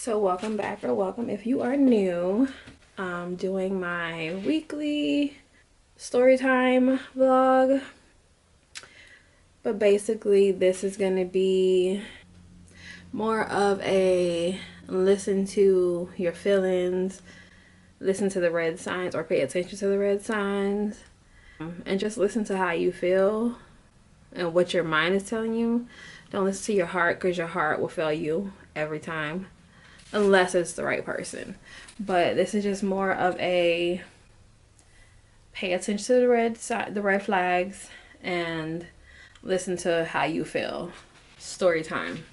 So welcome back, or welcome if you are new. I'm doing my weekly story time vlog, but basically this is going to be more of a listen to your feelings, listen to the red signs, or pay attention to the red signs, and just listen to how you feel and what your mind is telling you. Don't listen to your heart, because your heart will fail you every time unless it's the right person. But this is just more of a pay attention to the red flags, and listen to how you feel. Story time.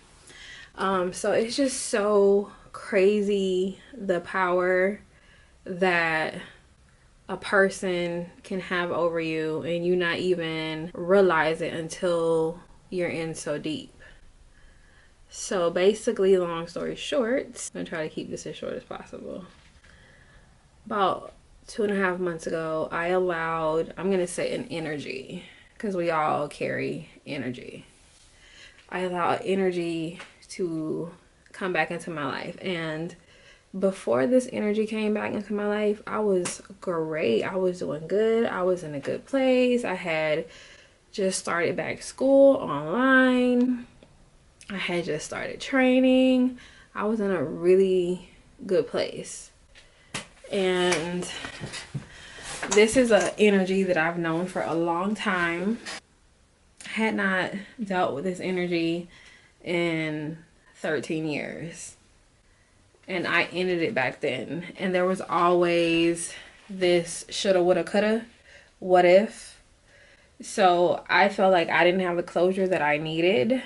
So it's just so crazy the power that a person can have over you, and you not even realize it until you're in so deep. So basically, long story short, I'm gonna try to keep this as short as possible. About 2.5 months ago, I allowed, I'm gonna say, an energy, because we all carry energy. I allowed energy to come back into my life. And before this energy came back into my life, I was great. I was doing good. I was in a good place. I had just started back school online. I had just started training. I was in a really good place. And this is an energy that I've known for a long time. I had not dealt with this energy in 13 years. And I ended it back then. And there was always this shoulda, woulda, coulda, what if. So I felt like I didn't have the closure that I needed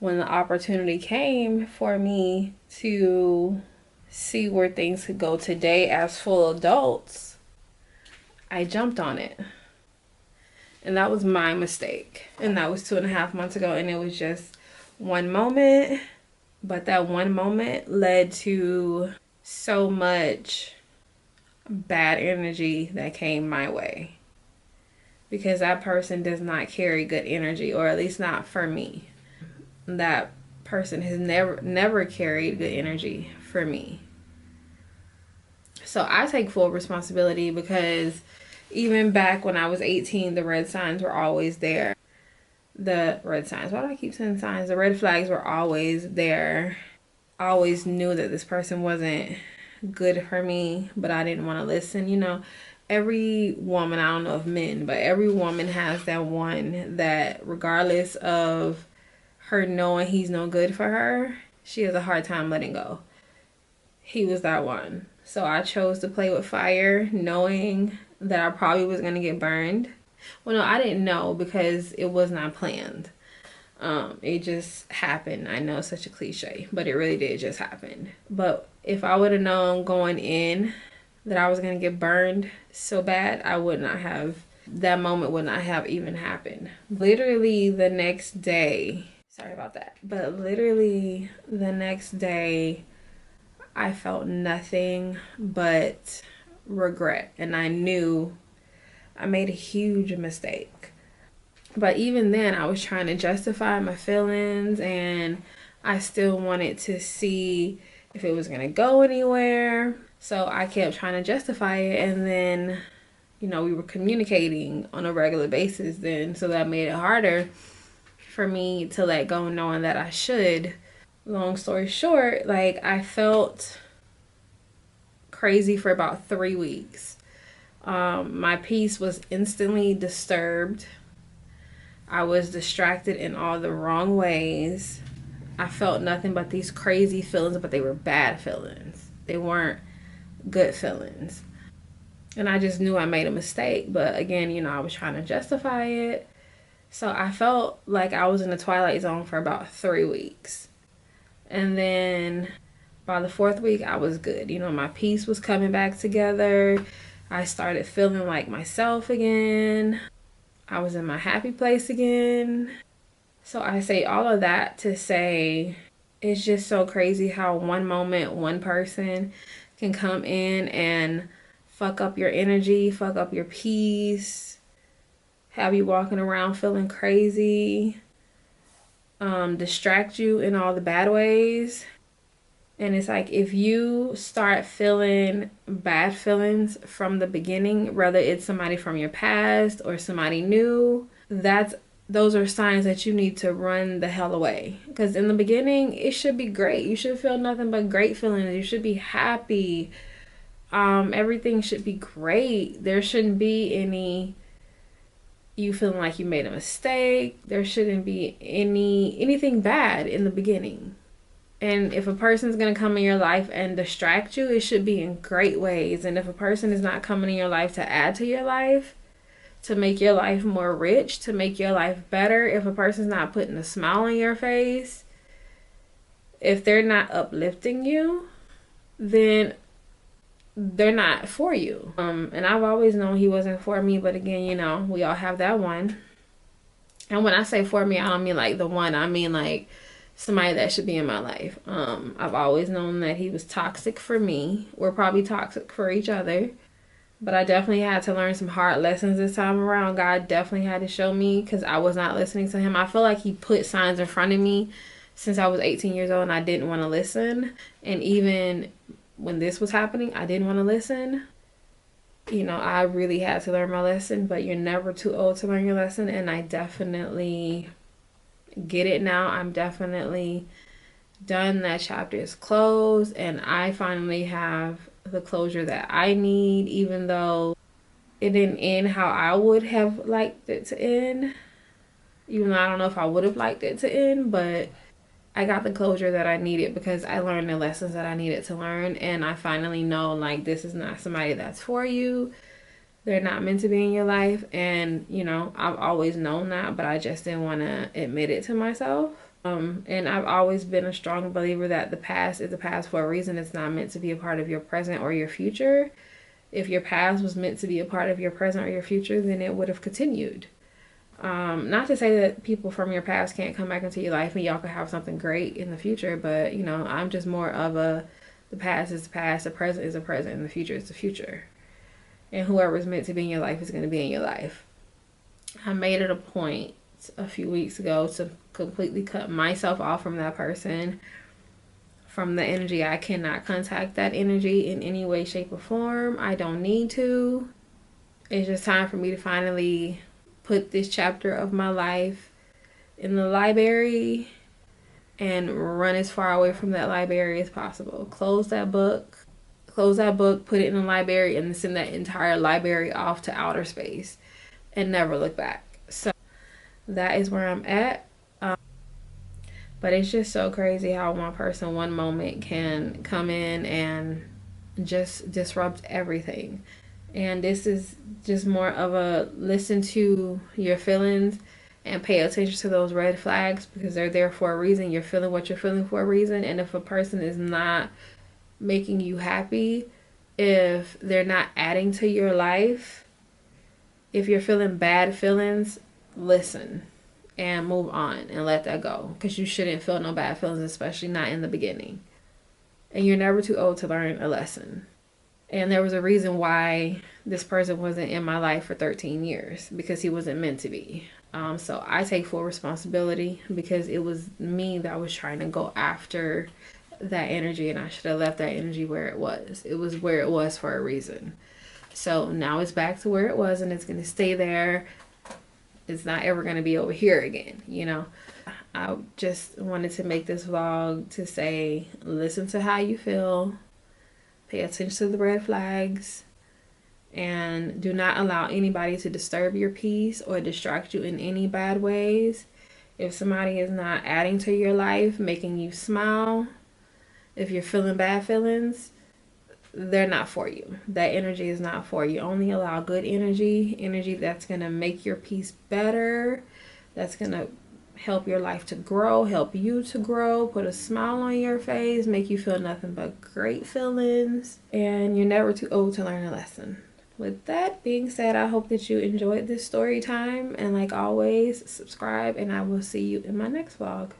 when the opportunity came for me to see where things could go today as full adults. I jumped on it. And that was my mistake. And that was 2.5 months ago. And it was just one moment. But that one moment led to so much bad energy that came my way. Because that person does not carry good energy, or at least not for me. That person has never carried good energy for me. So I take full responsibility, because even back when I was 18, the red signs were always there. The red signs, why do I keep saying signs? The red flags were always there. I always knew that this person wasn't good for me, but I didn't want to listen. You know, every woman, I don't know if men, but every woman has that one that, regardless of her knowing he's no good for her, she has a hard time letting go. He was that one. So I chose to play with fire, knowing that I probably was going to get burned. Well, no, I didn't know, because it was not planned. It just happened. I know, such a cliche, but it really did just happen. But if I would have known going in that I was going to get burned so bad, I would not have, that moment would not have even happened. Literally the next day, sorry about that, but literally the next day, I felt nothing but regret. And I knew I made a huge mistake. But even then, I was trying to justify my feelings, and I still wanted to see if it was going to go anywhere. So I kept trying to justify it. And then, we were communicating on a regular basis then. So that made it harder for me to let go, knowing that I should. Long story short, I felt crazy for about 3 weeks. My peace was instantly disturbed. I was distracted in all the wrong ways. I felt nothing but these crazy feelings, but they were bad feelings. They weren't good feelings. And I just knew I made a mistake. But again, I was trying to justify it. So I felt like I was in the twilight zone for about 3 weeks. And then by the 4th week, I was good. My peace was coming back together. I started feeling like myself again. I was in my happy place again. So I say all of that to say, it's just so crazy how one moment, one person can come in and fuck up your energy, fuck up your peace, have you walking around feeling crazy, distract you in all the bad ways. And it's like, if you start feeling bad feelings from the beginning, whether it's somebody from your past or somebody new, those are signs that you need to run the hell away. Because in the beginning, it should be great. You should feel nothing but great feelings. You should be happy. Everything should be great. There shouldn't be any you feeling like you made a mistake. There shouldn't be anything bad in the beginning. And if a person's going to come in your life and distract you, it should be in great ways. And if a person is not coming in your life to add to your life, to make your life more rich, to make your life better, if a person's not putting a smile on your face, if they're not uplifting you, then they're not for you. And I've always known he wasn't for me, but again, you know, we all have that one. And when I say for me, I don't mean like the one, I mean like somebody that should be in my life. I've always known that he was toxic for me. We're probably toxic for each other. But I definitely had to learn some hard lessons this time around. God definitely had to show me, because I was not listening to him. I feel like he put signs in front of me since I was 18 years old and I didn't want to listen. And even when this was happening, I didn't want to listen. You know, I really had to learn my lesson, but you're never too old to learn your lesson. And I definitely get it now. I'm definitely done. That chapter is closed, and I finally have the closure that I need, even though it didn't end how I would have liked it to end. Even though I don't know if I would have liked it to end, but I got the closure that I needed because I learned the lessons that I needed to learn, and I finally know, like, this is not somebody that's for you. They're not meant to be in your life. And you know, I've always known that, but I just didn't want to admit it to myself. And I've always been a strong believer that the past is the past for a reason. It's not meant to be a part of your present or your future. If your past was meant to be a part of your present or your future, then it would have continued. Not to say that people from your past can't come back into your life and y'all could have something great in the future, but you know, I'm just more of the past is the past, the present is the present, and the future is the future. And whoever's meant to be in your life is going to be in your life. I made it a point a few weeks ago to completely cut myself off from that person, from the energy. I cannot contact that energy in any way, shape, or form. I don't need to. It's just time for me to finally put this chapter of my life in the library and run as far away from that library as possible. Close that book, put it in the library, and send that entire library off to outer space and never look back. So that is where I'm at. But it's just so crazy how one person, one moment can come in and just disrupt everything. And this is just more of a listen to your feelings and pay attention to those red flags, because they're there for a reason. You're feeling what you're feeling for a reason. And if a person is not making you happy, if they're not adding to your life, if you're feeling bad feelings, listen and move on and let that go, because you shouldn't feel no bad feelings, especially not in the beginning. And you're never too old to learn a lesson. And there was a reason why this person wasn't in my life for 13 years, because he wasn't meant to be. So I take full responsibility, because it was me that was trying to go after that energy, and I should have left that energy where it was. It was where it was for a reason. So now it's back to where it was, and it's going to stay there. It's not ever going to be over here again, you know. I just wanted to make this vlog to say, listen to how you feel, pay attention to the red flags, and do not allow anybody to disturb your peace or distract you in any bad ways. If somebody is not adding to your life, making you smile, if you're feeling bad feelings, they're not for you. That energy is not for you. Only allow good energy that's going to make your peace better, that's going to help your life to grow, help you to grow, put a smile on your face, make you feel nothing but great feelings. And you're never too old to learn a lesson. With that being said, I hope that you enjoyed this story time, and like always, subscribe, and I will see you in my next vlog.